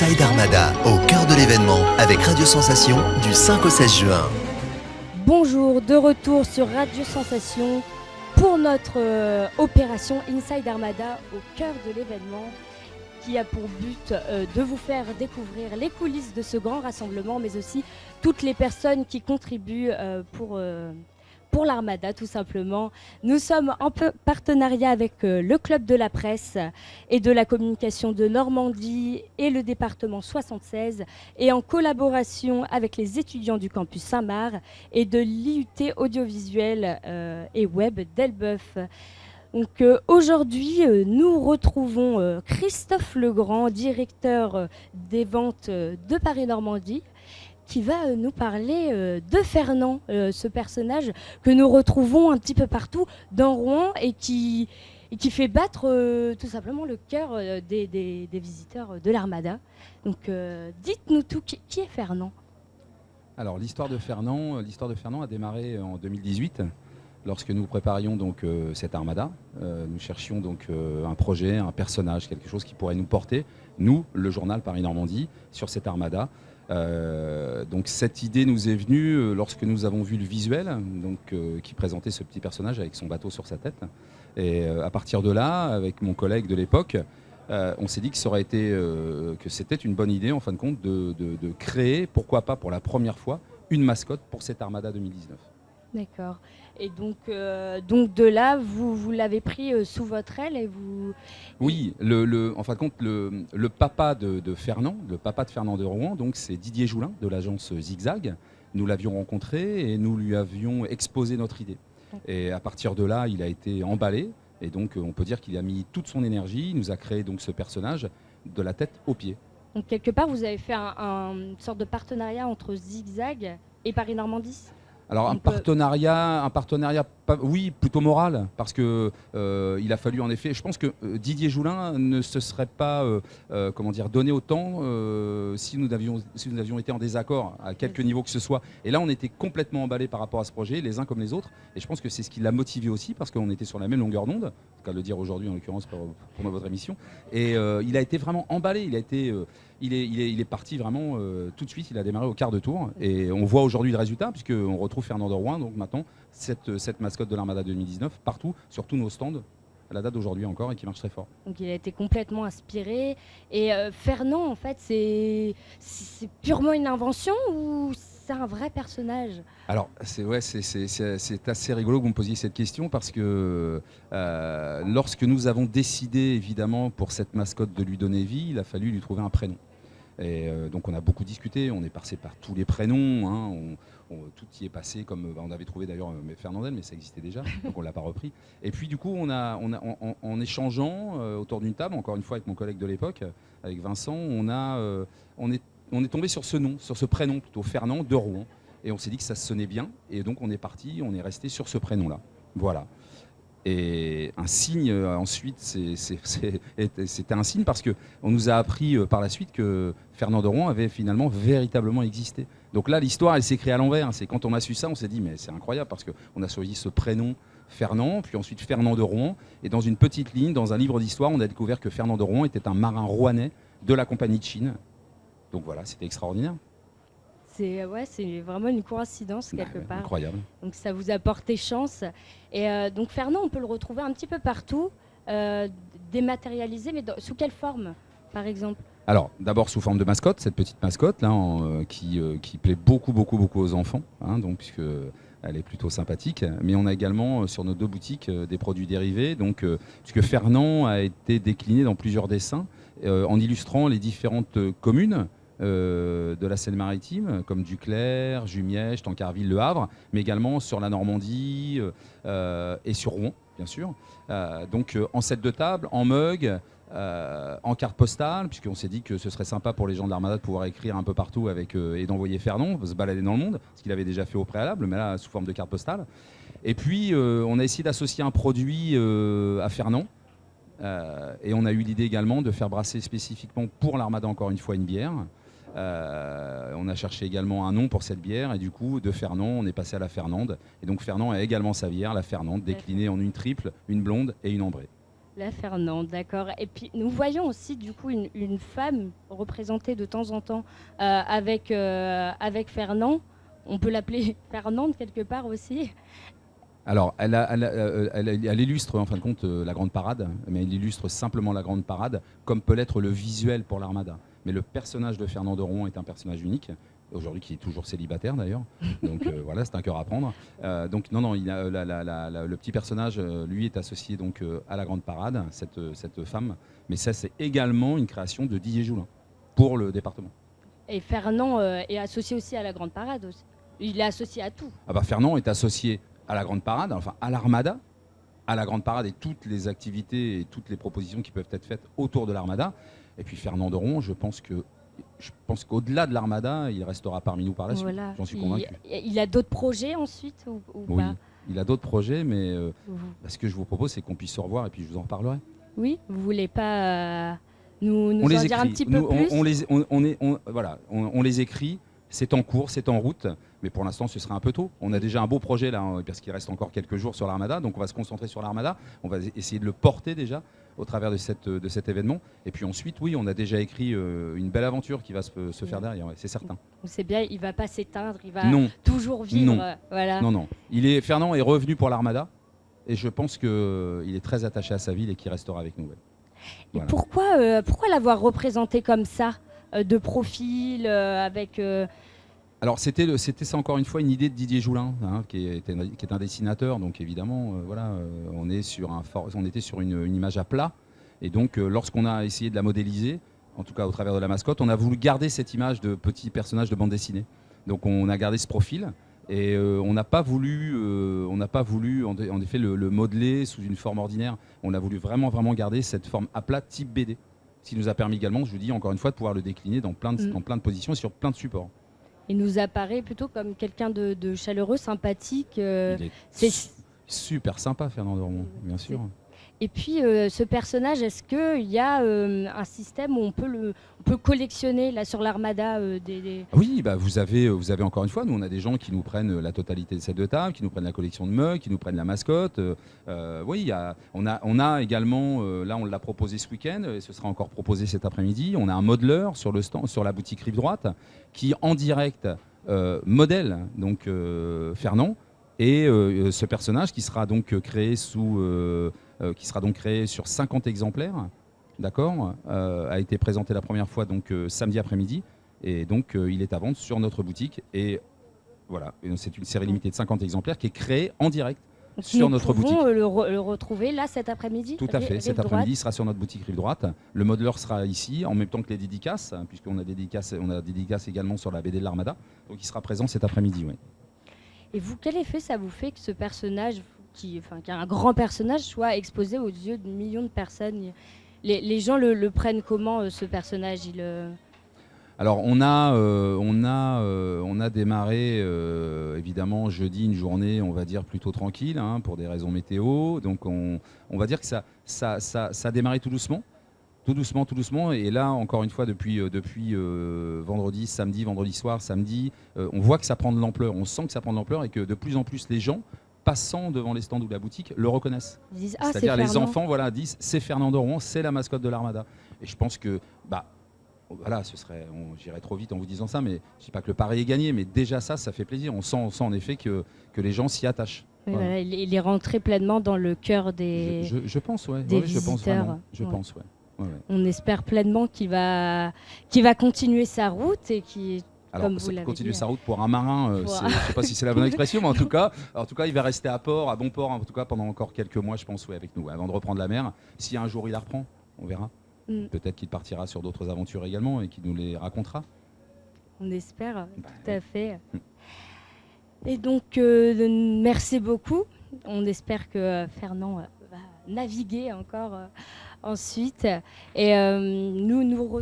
Inside Armada, au cœur de l'événement, avec Radio Sensation, du 5 au 16 juin. Bonjour, de retour sur Radio Sensation pour notre opération Inside Armada au cœur de l'événement qui a pour but de vous faire découvrir les coulisses de ce grand rassemblement, mais aussi toutes les personnes qui contribuent pour l'Armada, tout simplement. Nous sommes en partenariat avec le Club de la Presse et de la Communication de Normandie et le département 76, et en collaboration avec les étudiants du campus Saint-Marc et de l'IUT audiovisuel et web d'Elbeuf. Donc aujourd'hui, nous retrouvons Christophe Legrand, directeur des ventes de Paris-Normandie, qui va nous parler de Fernand, ce personnage que nous retrouvons un petit peu partout dans Rouen et qui fait battre tout simplement le cœur des visiteurs de l'Armada. Donc dites-nous tout, qui est Fernand ? Alors l'histoire de Fernand a démarré en 2018. Lorsque nous préparions donc cette Armada, nous cherchions donc un projet, un personnage, quelque chose qui pourrait nous porter, nous, le journal Paris-Normandie, sur cette Armada. Donc cette idée nous est venue lorsque nous avons vu le visuel qui présentait ce petit personnage avec son bateau sur sa tête. Et à partir de là, avec mon collègue de l'époque, on s'est dit que ça aurait été, que c'était une bonne idée en fin de compte de créer, pourquoi pas pour la première fois, une mascotte pour cette Armada 2019. D'accord. Et donc de là, vous l'avez pris sous votre aile et vous... Oui, en fin de compte, le papa de Fernand, le papa de Fernand de Rouen, donc c'est Didier Joulin de l'agence Zigzag. Nous l'avions rencontré et nous lui avions exposé notre idée. Et à partir de là, il a été emballé. Et donc on peut dire qu'il a mis toute son énergie. Il nous a créé donc ce personnage de la tête aux pieds. Donc quelque part, vous avez fait une sorte de partenariat entre Zigzag et Paris-Normandie ? Alors un partenariat, oui, plutôt moral, parce que il a fallu en effet. Je pense que Didier Joulin ne se serait pas, donné autant si nous avions été en désaccord à quelque niveau que ce soit. Et là, on était complètement emballés par rapport à ce projet, les uns comme les autres. Et je pense que c'est ce qui l'a motivé aussi, parce qu'on était sur la même longueur d'onde, c'est qu'à le dire aujourd'hui en l'occurrence pour votre émission. Et il a été vraiment emballé. Il est parti vraiment tout de suite. Il a démarré au quart de tour. Et on voit aujourd'hui le résultat, puisqu'on retrouve Fernand de Rouen, donc maintenant, cette mascotte de l'Armada 2019, partout, sur tous nos stands, à la date d'aujourd'hui encore, et qui marche très fort. Donc il a été complètement inspiré. Et Fernand, en fait, c'est purement une invention ou c'est un vrai personnage ? Alors, c'est assez rigolo que vous me posiez cette question, parce que lorsque nous avons décidé, évidemment, pour cette mascotte de lui donner vie, il a fallu lui trouver un prénom. Et donc on a beaucoup discuté, on est passé par tous les prénoms, hein, tout y est passé, comme on avait trouvé d'ailleurs Fernandel, mais ça existait déjà, donc on ne l'a pas repris. Et puis du coup, en échangeant autour d'une table, encore une fois avec mon collègue de l'époque, avec Vincent, on est tombé sur ce nom, sur ce prénom plutôt, Fernand de Rouen. Et on s'est dit que ça sonnait bien, et donc on est parti, on est resté sur ce prénom-là. Voilà. Et un signe ensuite, c'était un signe parce qu'on nous a appris par la suite que Fernand de Rouen avait finalement véritablement existé. Donc là, l'histoire, elle s'est créée à l'envers. C'est quand on a su ça, on s'est dit mais c'est incroyable, parce qu'on a choisi ce prénom Fernand, puis ensuite Fernand de Rouen. Et dans une petite ligne, dans un livre d'histoire, on a découvert que Fernand de Rouen était un marin rouennais de la Compagnie de Chine. Donc voilà, c'était extraordinaire. C'est vraiment une coïncidence quelque part. Incroyable. Donc ça vous a porté chance. Et donc Fernand, on peut le retrouver un petit peu partout, dématérialisé, mais sous quelle forme, par exemple ? Alors, d'abord sous forme de mascotte, cette petite mascotte là, qui plaît beaucoup aux enfants, hein, donc puisque elle est plutôt sympathique. Mais on a également sur nos deux boutiques des produits dérivés, donc puisque Fernand a été décliné dans plusieurs dessins en illustrant les différentes communes de la Seine-Maritime, comme Duclair, Jumièges, Tancarville, Le Havre, mais également sur la Normandie et sur Rouen, bien sûr. Donc en set de table, en mug, en carte postale, puisqu'on s'est dit que ce serait sympa pour les gens de l'Armada de pouvoir écrire un peu partout et d'envoyer Fernand, se balader dans le monde, ce qu'il avait déjà fait au préalable, mais là sous forme de carte postale. Et puis on a essayé d'associer un produit à Fernand. Et on a eu l'idée également de faire brasser spécifiquement pour l'Armada encore une fois une bière. On a cherché également un nom pour cette bière, et du coup de Fernand on est passé à la Fernande, et donc Fernand a également sa bière, la Fernande, déclinée en une triple, une blonde et une ambrée. La Fernande, d'accord. Et puis nous voyons aussi du coup une femme représentée de temps en temps avec Fernand. On peut l'appeler Fernande quelque part aussi. Alors, elle illustre en fin de compte la Grande Parade, mais elle illustre simplement la Grande Parade, comme peut l'être le visuel pour l'Armada. Mais le personnage de Fernand de Rohan est un personnage unique, aujourd'hui qui est toujours célibataire d'ailleurs. Donc voilà, c'est un cœur à prendre. Donc non, le petit personnage, lui, est associé donc à la Grande Parade, cette femme. Mais ça, c'est également une création de Didier Joulin pour le département. Et Fernand est associé aussi à la Grande Parade aussi. Il est associé à tout. Ah bah, Fernand est associé à la Grande Parade, enfin à l'Armada, à la Grande Parade et toutes les activités et toutes les propositions qui peuvent être faites autour de l'Armada. Et puis Fernand de Rohan, je pense qu'au-delà de l'Armada, il restera parmi nous par la suite. Voilà. J'en suis convaincu. Il a d'autres projets ensuite ou Oui, pas? il a d'autres projets, mais ce que je vous propose, c'est qu'on puisse se revoir et puis je vous en reparlerai. Oui, vous voulez pas nous On les en dire un écrit. petit peu plus? On les écrit. C'est en cours, c'est en route, mais pour l'instant ce serait un peu tôt. On a déjà un beau projet là, parce qu'il reste encore quelques jours sur l'Armada, donc on va se concentrer sur l'Armada, on va essayer de le porter déjà au travers de cet événement. Et puis ensuite, oui, on a déjà écrit une belle aventure qui va se faire derrière, ouais, c'est certain. On sait bien, il va pas s'éteindre, il va Non. toujours vivre. Non. Voilà. Non. Fernand est revenu pour l'Armada, et je pense qu'il est très attaché à sa ville et qu'il restera avec nous. Ouais. Et Voilà. pourquoi l'avoir représenté comme ça, de profil, avec... Alors c'était ça encore une fois une idée de Didier Joulin, qui est un dessinateur, donc évidemment on était sur une image à plat, et donc lorsqu'on a essayé de la modéliser, en tout cas au travers de la mascotte, on a voulu garder cette image de petit personnage de bande dessinée. Donc on a gardé ce profil et on n'a pas voulu en effet le modeler sous une forme ordinaire. On a voulu vraiment garder cette forme à plat type BD, ce qui nous a permis également, je vous dis encore une fois, de pouvoir le décliner dans plein de positions et sur plein de supports. Il nous apparaît plutôt comme quelqu'un de chaleureux, sympathique. Il est super sympa, Fernand de Rohan, bien sûr. Et puis, ce personnage, est-ce qu'il y a un système où on peut collectionner là, sur l'Armada Oui, bah, vous avez encore une fois, nous on a des gens qui nous prennent la totalité de cette de table, qui nous prennent la collection de mugs, qui nous prennent la mascotte. Oui, on a également, là on l'a proposé ce week-end, et ce sera encore proposé cet après-midi, on a un modeleur sur le stand, sur la boutique Rive Droite, qui en direct modèle donc Fernand, et ce personnage qui sera donc créé sur 50 exemplaires, d'accord, a été présenté la première fois donc samedi après-midi, et donc il est à vendre sur notre boutique, et voilà, c'est une série limitée de 50 exemplaires qui est créée en direct sur notre boutique. Nous pouvons le retrouver là cet après-midi? Tout à fait, cet après-midi il sera sur notre boutique Rive Droite. Le modeleur sera ici en même temps que les dédicaces, puisqu'on a dédicace également sur la BD de l'Armada, donc il sera présent cet après-midi. Oui. Et vous, quel effet ça vous fait que ce personnage, qui est un grand personnage, soit exposé aux yeux de millions de personnes? Les gens le prennent comment, ce personnage? Alors on a démarré évidemment jeudi une journée, on va dire plutôt tranquille, pour des raisons météo. Donc on va dire que ça a démarré tout doucement. Tout doucement, et là encore une fois depuis vendredi soir, samedi, on voit que ça prend de l'ampleur, on sent que ça prend de l'ampleur, et que de plus en plus les gens passant devant les stands ou la boutique le reconnaissent. Ils disent, c'est-à-dire c'est les Fernand. enfants disent c'est Fernand de Rohan, c'est la mascotte de l'Armada. Et je pense que voilà, j'irais trop vite en vous disant ça, mais je ne dis pas que le pari est gagné, mais déjà ça fait plaisir. On sent en effet que les gens s'y attachent. Voilà. Voilà, il est rentré pleinement dans le cœur des Je pense, ouais. des Je pense vraiment. Je ouais. pense, ouais. Ouais. On espère pleinement qu'il va continuer sa route et qu'il... Alors, continuer sa route pour un marin, je ne sais pas si c'est la bonne expression, mais en tout cas, il va rester à bon port, en tout cas pendant encore quelques mois, je pense, avec nous, avant de reprendre la mer. Si un jour il la reprend, on verra. Peut-être qu'il partira sur d'autres aventures également et qu'il nous les racontera. On espère, tout à fait. Et donc, merci beaucoup. On espère que Fernand va naviguer encore ensuite. Et nous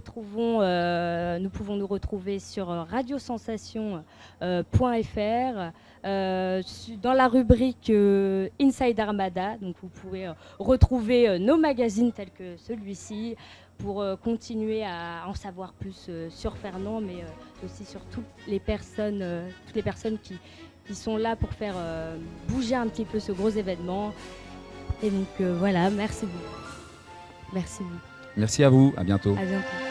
pouvons nous retrouver sur radiosensation.fr dans la rubrique Inside Armada. Donc vous pouvez retrouver nos magazines tels que celui-ci pour continuer à en savoir plus sur Fernand, mais aussi sur toutes les personnes qui sont là pour faire bouger un petit peu ce gros événement. Et donc voilà, merci beaucoup. Merci. Merci à vous, à bientôt. À bientôt.